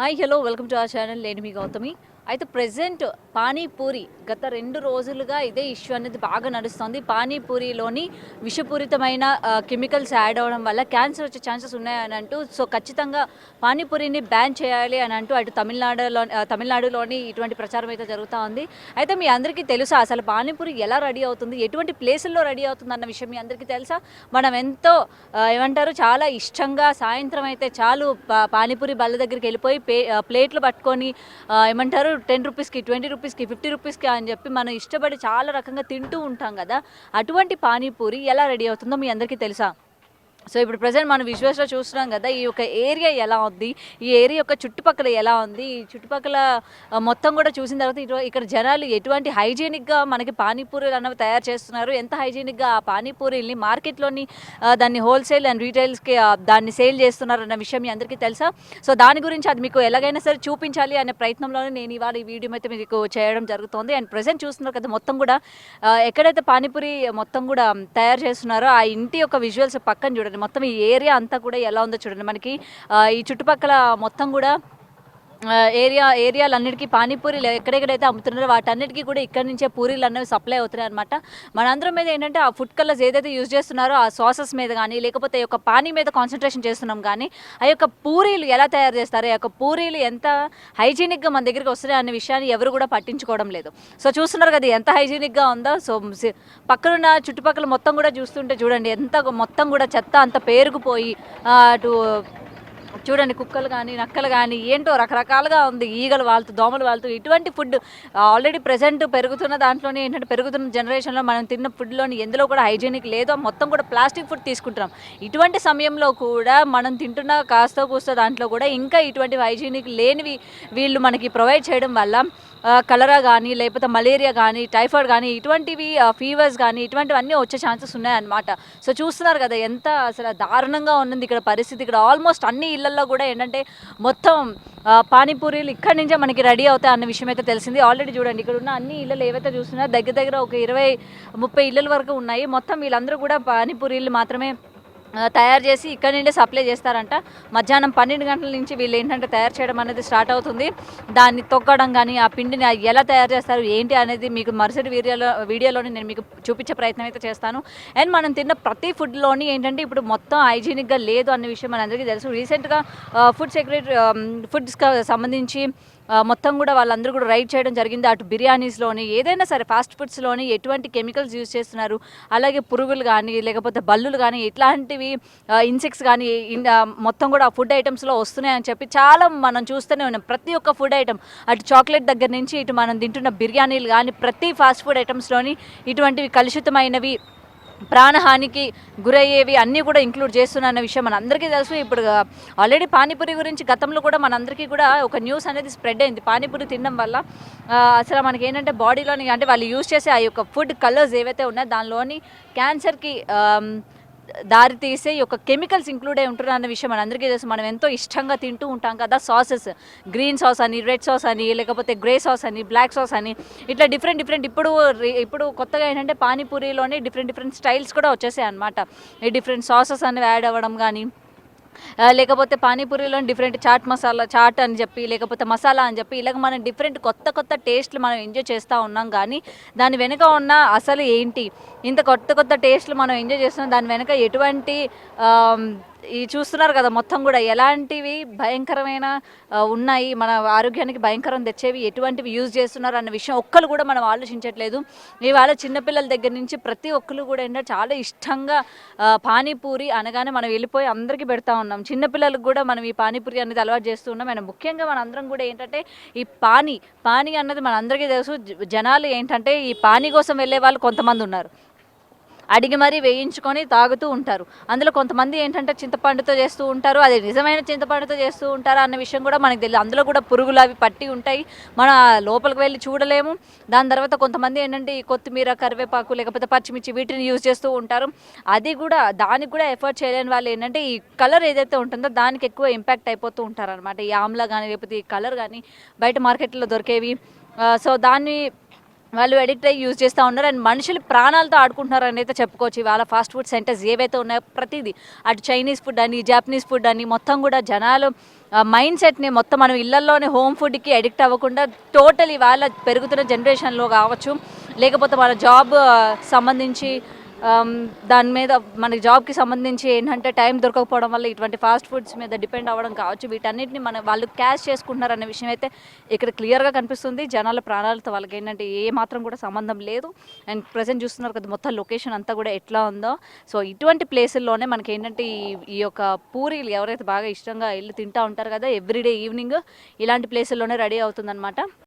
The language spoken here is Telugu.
Hi hello welcome to our channel. నేను మీ గౌతమి. అయితే ప్రెజెంట్ పానీపూరి గత 2 రోజులుగా ఇదే ఇష్యూ అనేది బాగా నడుస్తుంది. పానీపూరిలోని విషపూరితమైన కెమికల్స్ యాడ్ అవ్వడం వల్ల క్యాన్సర్ వచ్చే ఛాన్సెస్ ఉన్నాయని అంటూ ఖచ్చితంగా పానీపూరిని బ్యాన్ చేయాలి అని అంటూ అటు తమిళనాడులోని ఇటువంటి ప్రచారం అయితే జరుగుతూ ఉంది. అయితే మీ అందరికీ తెలుసా అసలు పానీపూరి ఎలా రెడీ అవుతుంది, ఎటువంటి ప్లేసుల్లో రెడీ అవుతుంది అన్న విషయం మీ అందరికీ తెలుసా? మనం ఎంతో ఏమంటారు చాలా ఇష్టంగా సాయంత్రం అయితే చాలు పానీపూరి బల్ల దగ్గరికి వెళ్ళిపోయి ప్లేట్లు పట్టుకొని ఏమంటారు 10 రూపీస్కి, 20 రూపీస్కి, 50 రూపీస్కి అని చెప్పి మనం ఇష్టపడి చాలా రకంగా తింటూ ఉంటాం కదా. అటువంటి పానీపూరి ఎలా రెడీ అవుతుందో మీ అందరికీ తెలుసా? సో ఇప్పుడు ప్రజెంట్ మనం విజువల్స్లో చూస్తున్నాం కదా, ఈ యొక్క ఏరియా ఎలా ఉంది, ఈ ఏరియా యొక్క చుట్టుపక్కల ఎలా ఉంది, ఈ చుట్టుపక్కల మొత్తం కూడా చూసిన తర్వాత ఇక్కడ జనాలు ఎటువంటి హైజీనిక్గా మనకి పానీపూరీలు అన్నవి తయారు చేస్తున్నారు, ఎంత హైజీనిక్గా ఆ పానీపూరీల్ని మార్కెట్లోని దాన్ని హోల్సేల్ అండ్ రీటైల్స్కి దాన్ని సేల్ చేస్తున్నారు అన్న విషయం మీ అందరికీ తెలుసా? సో దాని గురించి అది మీకు ఎలాగైనా సరే చూపించాలి అనే ప్రయత్నంలోనే నేను ఇవాళ ఈ వీడియో అయితే మీకు చేయడం జరుగుతుంది. అండ్ ప్రజెంట్ చూస్తున్నారు కదా, మొత్తం కూడా ఎక్కడైతే పానీపూరి మొత్తం కూడా తయారు చేస్తున్నారో ఆ ఇంటి యొక్క విజువల్స్ పక్కన చూడండి. మొత్తం ఈ ఏరియా అంతా కూడా ఎలా ఉందో చూడండి. మనకి ఈ చుట్టుపక్కల మొత్తం కూడా ఏరియాలన్నిటికీ పానీపూరీలు ఎక్కడెక్కడైతే అమ్ముతున్నారో వాటన్నిటికీ కూడా ఇక్కడ నుంచే పూరీలు అనేవి సప్లై అవుతున్నాయి అనమాట. మనందరం మీద ఏంటంటే ఆ ఫుడ్ కలర్స్ ఏదైతే యూజ్ చేస్తున్నారో ఆ సాసెస్ మీద కానీ లేకపోతే ఈ యొక్క పానీ మీద కాన్సన్ట్రేషన్ చేస్తున్నాం, కానీ ఆ యొక్క పూరీలు ఎలా తయారు చేస్తారు, ఆ యొక్క పూరీలు ఎంత హైజీనిక్గా మన దగ్గరికి వస్తున్నాయి అనే విషయాన్ని ఎవరు కూడా పట్టించుకోవడం లేదు. సో చూస్తున్నారు కదా ఎంత హైజీనిక్గా ఉందో. సో పక్కనున్న చుట్టుపక్కల మొత్తం కూడా చూస్తుంటే చూడండి ఎంత మొత్తం కూడా చెత్త అంత పేరుకుపోయి అటు చూడండి కుక్కలు కానీ నక్కలు కానీ ఏంటో రకరకాలుగా ఉంది, ఈగలు వాళ్తూ దోమలు వాళ్తూ. ఇటువంటి ఫుడ్ ఆల్రెడీ ప్రజెంట్ పెరుగుతున్న దాంట్లోనే ఏంటంటే పెరుగుతున్న జనరేషన్లో మనం తిన్న ఫుడ్లోని ఎందులో కూడా హైజీనిక్ లేదు, మొత్తం కూడా ప్లాస్టిక్ ఫుడ్ తీసుకుంటున్నాం. ఇటువంటి సమయంలో కూడా మనం తింటున్న కాస్త కూస్తో దాంట్లో కూడా ఇంకా ఇటువంటి హైజీనిక్ లేనివి వీళ్ళు మనకి ప్రొవైడ్ చేయడం వల్ల కలరా కానీ లేకపోతే మలేరియా కానీ టైఫాయిడ్ కానీ ఇటువంటివి ఫీవర్స్ కానీ ఇటువంటివన్నీ వచ్చే ఛాన్సెస్ ఉన్నాయన్నమాట. సో చూస్తున్నారు కదా ఎంత అసలు దారుణంగా ఉన్నది ఇక్కడ పరిస్థితి. ఇక్కడ ఆల్మోస్ట్ అన్ని ఇళ్లలో కూడా ఏంటంటే మొత్తం పానీపూరీలు ఇక్కడి నుంచే మనకి రెడీ అవుతాయి అన్న విషయం అయితే తెలిసింది. ఆల్రెడీ చూడండి ఇక్కడ ఉన్న అన్ని ఇళ్ళు ఏవైతే చూస్తున్నారో దగ్గర దగ్గర ఒక 20-30 ఇళ్ళల వరకు ఉన్నాయి. మొత్తం వీళ్ళందరూ కూడా పానీపూరీలు మాత్రమే తయారు చేసి ఇక్కడ నుండే సప్లై చేస్తారంట. మధ్యాహ్నం 12 గంటల నుంచి వీళ్ళు ఏంటంటే తయారు చేయడం అనేది స్టార్ట్ అవుతుంది. దాన్ని తొక్కడం కానీ ఆ పిండిని ఎలా తయారు చేస్తారు ఏంటి అనేది మీకు మరుసటి వీడియోలోని నేను మీకు చూపించే ప్రయత్నం అయితే చేస్తాను. అండ్ మనం తిన్న ప్రతి ఫుడ్లోని ఏంటంటే ఇప్పుడు మొత్తం హైజీనిక్గా లేదు అన్న విషయం మనందరికీ తెలుసు. రీసెంట్గా ఫుడ్స్కి సంబంధించి మొత్తం కూడా వాళ్ళందరూ కూడా రైడ్ చేయడం జరిగింది. అటు బిర్యానీస్లోని ఏదైనా సరే ఫాస్ట్ ఫుడ్స్లోని ఎటువంటి కెమికల్స్ యూజ్ చేస్తున్నారు, అలాగే పురుగులు కానీ లేకపోతే బల్లులు కానీ ఇట్లాంటివి ఇన్సెక్ట్స్ కానీ మొత్తం కూడా ఆ ఫుడ్ ఐటమ్స్లో వస్తున్నాయని చెప్పి చాలా మనం చూస్తూనే ఉన్నాం. ప్రతి ఒక్క ఫుడ్ ఐటమ్ అటు చాక్లెట్ దగ్గర నుంచి ఇటు మనం తింటున్న బిర్యానీలు కానీ ప్రతి ఫాస్ట్ ఫుడ్ ఐటమ్స్లోని ఇటువంటివి కలుషితమైనవి ప్రాణహానికి గురయ్యేవి అన్నీ కూడా ఇంక్లూడ్ చేస్తున్న విషయం మనందరికీ తెలుసు. ఇప్పుడు ఆల్రెడీ పానీపూరి గురించి గతంలో కూడా మనందరికీ కూడా ఒక న్యూస్ అనేది స్ప్రెడ్ అయింది. పానీపూరి తినడం వల్ల అసలు మనకి ఏంటంటే బాడీలోని అంటే వాళ్ళు యూజ్ చేసే ఆ యొక్క ఫుడ్ కలర్స్ ఏవైతే ఉన్నాయో దానిలోని క్యాన్సర్కి దారి తీసే యొక్క కెమికల్స్ ఇంక్లూడ్ అయి ఉంటున్నారు అన్న విషయం మనందరికీ తెలుసు. మనం ఎంతో ఇష్టంగా తింటూ ఉంటాం కదా సాసెస్, గ్రీన్ సాస్ అని, రెడ్ సాస్ అని, లేకపోతే గ్రే సాస్ అని, బ్లాక్ సాస్ అని, ఇట్లా డిఫరెంట్ ఇప్పుడు కొత్తగా ఏంటంటే పానీపూరిలోనే డిఫరెంట్ స్టైల్స్ కూడా వచ్చేసాయి అనమాట. ఈ డిఫరెంట్ సాసెస్ అనేవి యాడ్ అవ్వడం కానీ లేకపోతే పానీపూరిలో డిఫరెంట్ చాట్ అని చెప్పి లేకపోతే మసాలా అని చెప్పి ఇలాగ మనం డిఫరెంట్ కొత్త టేస్ట్లు మనం ఎంజాయ్ చేస్తూ ఉన్నాం. కానీ దాని వెనుక ఉన్న అసలు ఏంటి, ఇంత కొత్త టేస్ట్లు మనం ఎంజాయ్ చేస్తున్నాం, దాని వెనుక ఎటువంటి ఈ చూస్తున్నారు కదా మొత్తం కూడా ఎలాంటివి భయంకరమైన ఉన్నాయి, మన ఆరోగ్యానికి భయంకరం తెచ్చేవి ఎటువంటివి యూజ్ చేస్తున్నారు అన్న విషయం ఒక్కరు కూడా మనం ఆలోచించట్లేదు. ఇవాళ చిన్నపిల్లల దగ్గర నుంచి ప్రతి ఒక్కరు కూడా ఏంటంటే చాలా ఇష్టంగా పానీపూరి అనగానే మనం వెళ్ళిపోయి అందరికీ పెడతా ఉన్నాం. చిన్నపిల్లలకు కూడా మనం ఈ పానీపూరి అనేది అలవాటు చేస్తూ ఉన్నాం. మనం ముఖ్యంగా మనందరం కూడా ఏంటంటే ఈ పానీ అన్నది మనందరికీ తెలుసు. జనాలు ఏంటంటే ఈ పానీ కోసం వెళ్ళే వాళ్ళు కొంతమంది ఉన్నారు, అడిగి మరీ వేయించుకొని తాగుతూ ఉంటారు. అందులో కొంతమంది ఏంటంటే చింతపండుతో చేస్తూ ఉంటారు, అది నిజమైన చింతపండుతో చేస్తూ ఉంటారు అన్న విషయం కూడా మనకు తెలియదు. అందులో కూడా పురుగులు అవి పట్టి ఉంటాయి, మన లోపలికి వెళ్ళి చూడలేము. దాని తర్వాత కొంతమంది ఏంటంటే ఈ కొత్తిమీర, కరివేపాకు లేకపోతే పచ్చిమిర్చి వీటిని యూజ్ చేస్తూ ఉంటారు. దానికి కూడా ఎఫర్ట్ చేయలేని వాళ్ళు ఏంటంటే ఈ కలర్ ఏదైతే ఉంటుందో దానికి ఎక్కువ ఇంపాక్ట్ అయిపోతూ ఉంటారు అనమాట. ఈ ఆమ్లా కానీ లేకపోతే ఈ కలర్ కానీ బయట మార్కెట్లో దొరికేవి. సో దాన్ని వాళ్ళు అడిక్ట్ అయ్యి యూజ్ చేస్తూ ఉన్నారు. అండ్ మనుషులు ప్రాణాలతో ఆడుకుంటున్నారు అని అయితే చెప్పుకోవచ్చు. ఇవాళ ఫాస్ట్ ఫుడ్ సెంటర్స్ ఏవైతే ఉన్నాయో ప్రతిదీ అటు చైనీస్ ఫుడ్ అని, జాపనీస్ ఫుడ్ అని మొత్తం కూడా జనాలు మైండ్ సెట్‌ని మొత్తం మనం ఇళ్లల్లోనే హోమ్ ఫుడ్‌కి అడిక్ట్ అవ్వకుండా టోటల్ ఇవాళ పెరుగుతున్న జనరేషన్‌లో కావచ్చు, లేకపోతే మన జాబ్ సంబంధించి దాని మీద మనకి జాబ్‌కి సంబంధించి ఏంటంటే టైం దొరకకపోవడం వల్ల ఇటువంటి ఫాస్ట్ ఫుడ్స్ మీద డిపెండ్ అవ్వడం కావచ్చు. వీటన్నిటిని వాళ్ళు క్యాష్ చేసుకుంటున్నారనే విషయం అయితే ఇక్కడ క్లియర్‌గా కనిపిస్తుంది. జనాల ప్రాణాలతో వాళ్ళకేంటంటే ఏ మాత్రం కూడా సంబంధం లేదు. అండ్ ప్రెజెంట్ చూస్తున్నారు కదా మొత్తం లొకేషన్ అంతా కూడా ఎట్లా ఉందో. సో ఇటువంటి ప్లేసుల్లోనే మనకేంటంటే ఈ యొక్క పూరీలు ఎవరైతే బాగా ఇష్టంగా ఎళ్లి తింటా ఉంటారు కదా! ఎవ్రీడే ఈవినింగ్ ఇలాంటి ప్లేసుల్లోనే రెడీ అవుతుందనమాట.